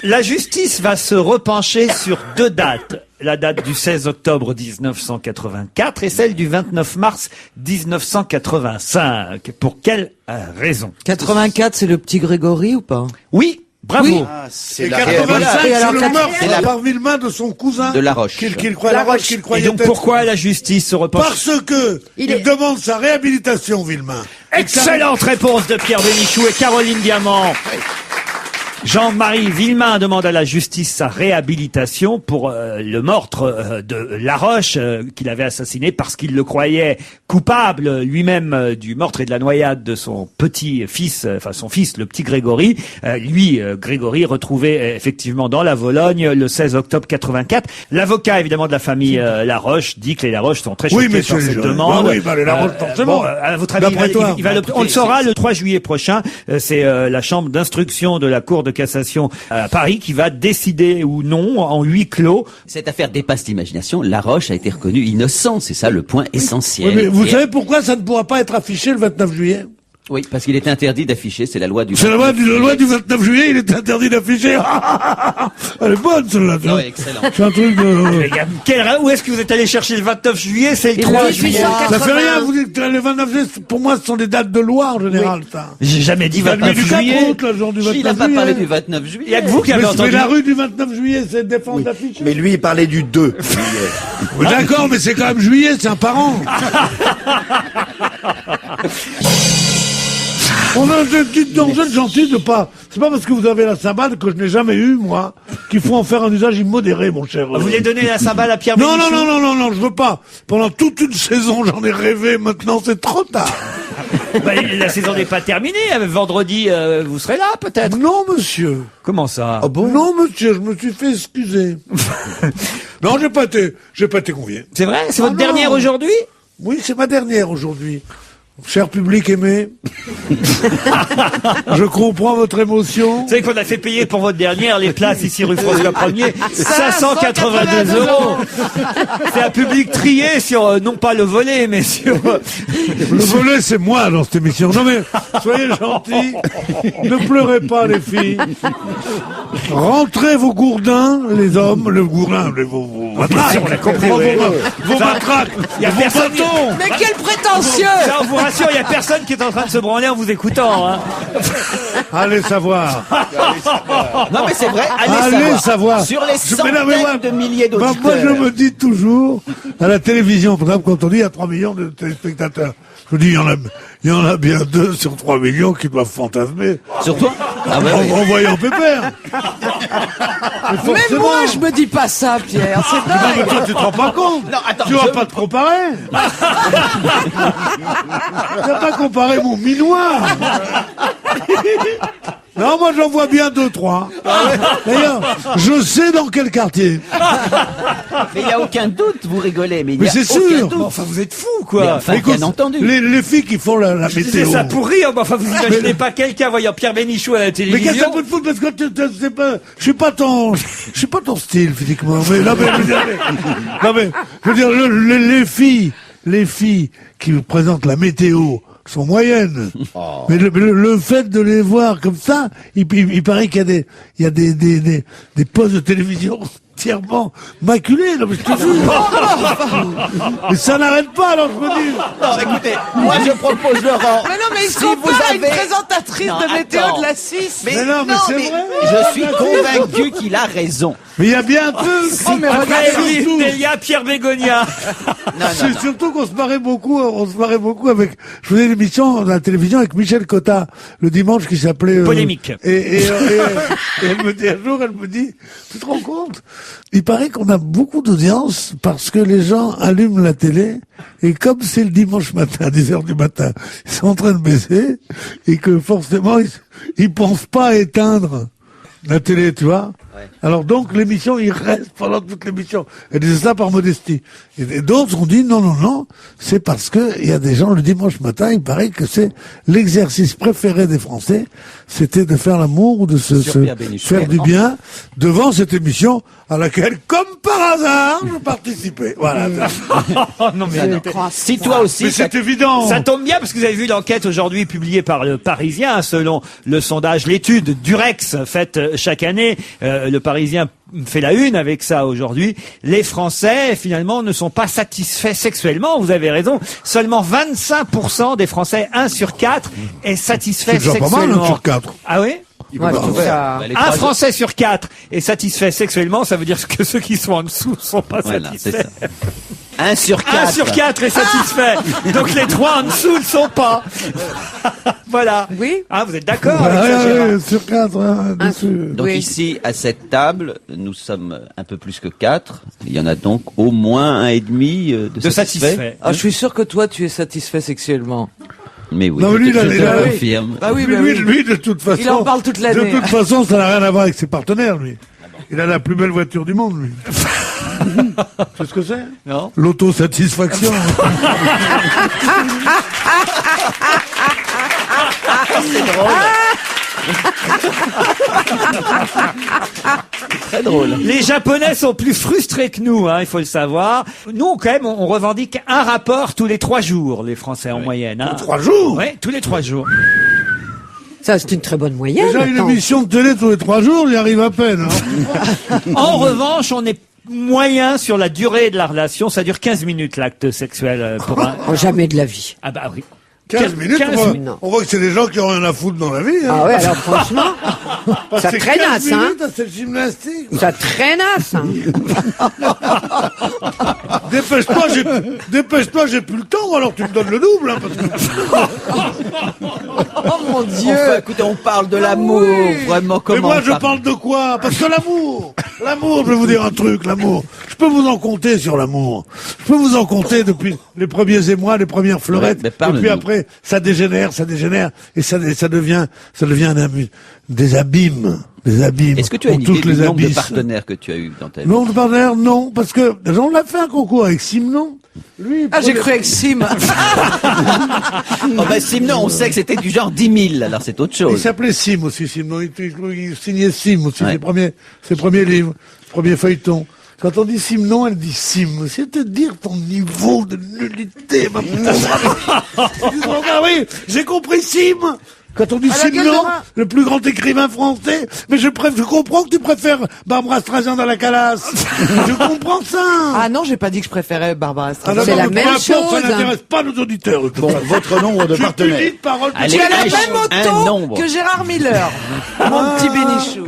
La justice va se repencher sur deux dates. La date du 16 octobre 1984 et celle du 29 mars 1985. Pour quelle raison? 84, c'est le petit Grégory ou pas? Oui, bravo. Oui. C'est Et la 85, Et alors, c'est le meurtre c'est la- par Villemain de son cousin. de La Roche. Qu'il croyait La Roche, qu'il Et croyait donc être. pourquoi la justice se repenche? Parce que il demande sa réhabilitation, Villemain. Excellente réponse de Pierre Bénichou et Caroline Diamant. Jean-Marie Villemain demande à la justice sa réhabilitation pour le meurtre de Laroche qu'il avait assassiné parce qu'il le croyait coupable lui-même du meurtre et de la noyade de son petit-fils, enfin son fils, le petit Grégory. Grégory retrouvé effectivement dans la Vologne le 16 octobre 84. L'avocat évidemment de la famille Laroche dit que les Laroche sont très choqués par cette demande. Oui, les Laroche, forcément. À votre avis, D'après toi. on le saura le 3 juillet prochain. C'est la chambre d'instruction de la Cour de cassation à Paris qui va décider ou non en huis clos. Cette affaire dépasse l'imagination. La Roche a été reconnu innocent. C'est ça le point essentiel. Oui, mais vous Et- savez pourquoi ça ne pourra pas être affiché le 29 juillet? Oui, parce qu'il est interdit d'afficher. C'est la loi du. C'est la loi du 29 juillet, il est interdit d'afficher. Elle est bonne, celle-là. tu Non, vois. excellent. C'est un truc de... Où est-ce que vous êtes allé chercher le 29 juillet? C'est le 3 juillet. Ça fait rien, vous dites que les 29 juillet, pour moi, ce sont des dates de loi, en général, ça. J'ai jamais dit La nuit 29 du 4 juillet. août, le jour du 29 Il n'a pas juillet. parlé du 29 juillet. Il y a que vous qui avez Mais entendu. la rue du 29 juillet, c'est défense d'afficher. Mais lui, il parlait du 2. Oui, d'accord, mais c'est quand même juillet, c'est un parent. On a une petite danger gentille de pas. C'est pas parce que vous avez la sabbat que je n'ai jamais eu, moi, qu'il faut en faire un usage immodéré, mon cher. Vous voulez donner la cymbale à Pierre Non, Bénichou? non, je veux pas. Pendant toute une saison, j'en ai rêvé. Maintenant, c'est trop tard. Bah, la saison n'est pas terminée. Vendredi, vous serez là, peut-être. Non, monsieur. Comment ça? Non, monsieur, je me suis fait excuser. Non, j'ai pas été convié. C'est vrai? C'est votre Ah, dernière non. aujourd'hui? Oui, c'est ma dernière aujourd'hui. Cher public aimé, je comprends votre émotion. Vous savez qu'on a fait payer pour votre dernière les places ici rue François 1er 582 €. C'est un public trié sur, non pas le volet, mais sur... Le volet, c'est moi dans cette émission. Non mais, soyez gentils. Ne pleurez pas, les filles. Rentrez vos gourdins, les hommes, le gourdin, vos matraques. on a compris, oui. Vos matraques. Il y a vos personne. bâtons. Mais quel prétentieux! Ça, on vous rassure, il y a personne qui est en train de se branler en vous écoutant, hein. Allez savoir. Non, mais c'est vrai. Allez savoir. Sur les Mais non, mais moi- centaines de milliers Moi, d'auditeurs. je me dis toujours, à la télévision, par exemple, quand on dit il y a 3 millions de téléspectateurs, je me dis il y en a bien 2 sur 3 millions qui doivent fantasmer Sur toi? Ah ouais, ouais. en voyant Pépère. Mais moi, je me dis pas ça, Pierre. C'est Non, mais dingue. toi, tu te rends pas compte. Non, attends, Tu vas je- pas te comparer. Tu vas pas comparer mon minois. Non, moi j'en vois bien 2, 3. D'ailleurs, je sais dans quel quartier. Mais il n'y a aucun doute, vous rigolez, mais il Mais n'y a c'est aucun sûr. doute. Enfin, vous êtes fous, Mais quoi. enfin, Écoute, bien entendu. les filles qui font la Je disais météo. ça pour rire, mais enfin, vous imaginez pas quelqu'un voyant Pierre Bénichou à la Mais qu'est-ce que télévision? ça peut te foutre parce que c'est pas, je suis pas ton style physiquement. Mais non mais je veux dire, non mais je veux dire les filles qui présentent la météo sont moyennes. Mais le fait de les voir comme ça, il paraît qu'il y a des postes de télévision entièrement maculés. Non mais je te jure. Mais ça n'arrête pas, alors je me dis. Non, écoutez, moi je propose, Laurent. Mais non, mais il se si compare vous à une avez- présentatrice Non, de météo attends. de la 6. Mais non, mais c'est vrai. Je suis convaincu qu'il a raison. Mais il y a bien un truc. Oh, mais Après, regardez, Evelyne Delia, Pierre Bégonia. C'est surtout qu'on se marrait beaucoup avec, je faisais une émission à la télévision avec Michel Cotta, le dimanche, qui s'appelait, Polémique. Et elle me dit, un jour, tu te rends compte? Il paraît qu'on a beaucoup d'audience parce que les gens allument la télé et comme c'est le dimanche matin, à 10h du matin, ils sont en train de baisser et que forcément, ils pensent pas à éteindre la télé, tu vois. Alors donc l'émission, il reste pendant toute l'émission. Elle disait ça par modestie. Et d'autres ont dit non, c'est parce que il y a des gens le dimanche matin, il paraît que c'est l'exercice préféré des Français, c'était de faire l'amour ou de se faire du bien devant cette émission à laquelle, comme par hasard, je participais. Voilà. Non, mais Si toi aussi, Mais c'est évident. ça tombe bien parce que vous avez vu l'enquête aujourd'hui publiée par le Parisien, selon le sondage, l'étude Durex faite chaque année. Le Parisien fait la une avec ça aujourd'hui. Les Français, finalement, ne sont pas satisfaits sexuellement. Vous avez raison. Seulement 25% des Français, 1 sur 4, est satisfait C'est déjà sexuellement. pas mal, 1 sur 4. Ah oui? Ouais, je trouve ça- Un Français sur 4 est satisfait sexuellement, ça veut dire que ceux qui sont en dessous sont pas Voilà, c'est satisfaits. ça. 1 sur 4. 1 sur 4 est satisfait. Donc les 3 en dessous ne sont pas. Voilà. Oui. Ah, vous êtes d'accord avec ça, Ouais, Gérard sur 4, hein, dessus. Donc Oui. ici, à cette table, nous sommes un peu plus que 4. Il y en a donc au moins 1,5 de satisfaits. Ah, je suis sûr que toi, tu es satisfait sexuellement. Mais oui, Non, mais lui, je il te a- le confirme. Bah oui, lui, bah oui. lui, de toute façon. Il en parle toute l'année. De toute façon, ça n'a rien à voir avec ses partenaires, lui. Il a la plus belle voiture du monde, lui. Tu sais ce que c'est? Non. L'autosatisfaction. Très drôle. Les Japonais sont plus frustrés que nous, hein, il faut le savoir. Nous, quand même, on revendique un rapport tous les 3 jours, les Français en moyenne. Hein. 3 jours. Oui, tous les 3 jours. Ça, c'est une très bonne moyenne. Déjà, une attends. émission de télé tous les 3 jours, il y arrive à peine. Hein. En revanche, on est moyen sur la durée de la relation. Ça dure 15 minutes, l'acte sexuel pour un... Oh, jamais de la vie. Ah bah oui. 15 minutes, 15 minutes. on voit que c'est des gens qui ont rien à foutre dans la vie. Hein. Ah ouais, alors franchement, Parce ça que traînasse, 15 hein. minutes, c'est le gymnastique. ça traînasse. Hein. Dépêche-toi, j'ai plus le temps, alors tu me donnes le double. Hein, parce que... Oh mon Dieu. Enfin, écoutez, on parle de l'amour, vraiment, Mais comment moi, je ça- parle de quoi? Parce que l'amour, je vais vous dire un truc, l'amour. Je peux vous en compter sur l'amour. Je peux vous en compter depuis les premiers émois, les premières fleurettes. Ouais, mais Et parle-nous. puis après, ça dégénère, et ça devient des abîmes. Est-ce que tu as pour une idée toutes du les nombre de abysses. partenaires que tu as eu dans ta vie? Non, de partenaires, non, parce que on l'a fait un concours avec Simon. Lui, il Ah, j'ai prenait- cru avec Sim. Oh ben Simon, on sait que c'était du genre 10 000, alors c'est autre Il chose. s'appelait Sim aussi, Simon. Il signait Sim aussi, Ouais. ses premiers livres, premiers feuilletons. Quand on dit Simon, elle dit Sim. C'est te dire ton niveau de nullité, ma pauvre. Ah oui, j'ai compris Sim. Quand on dit À la gueule de Simon, rat. le plus grand écrivain français, mais je comprends que tu préfères Barbara Streisand à la calasse. Je comprends ça. Ah non, j'ai pas dit que je préférais Barbara Streisand. Alors, C'est la peu même importe, chose. Ça n'intéresse pas nos auditeurs. Bon, votre nombre de Je partenaires. plus dis de parole. Allez, Tu as la un même nombre. auto que Gérard Miller, mon petit Bénichou.